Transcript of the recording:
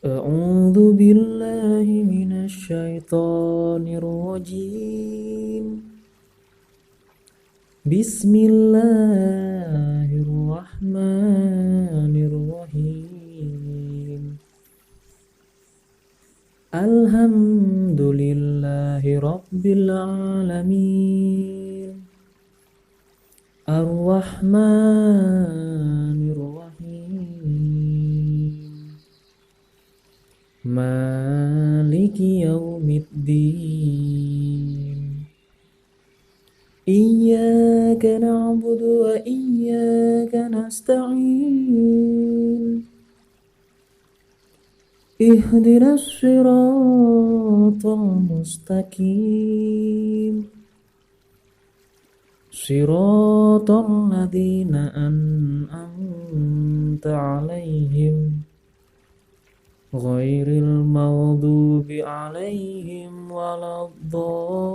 A'udzu billahi minasy syaithanir rajim. Bismillahirrahmanirrahim. Alhamdulillahi rabbil alamin. Ar-Rahmanir Rahim. Maliki yaumiddin. Iyyaka na'budu wa iyyaka nasta'in. Ihdinas siratal mustaqim. Siratal ladzina an'amta 'alaihim ghairil maghdubi 'alaihim waladdallin.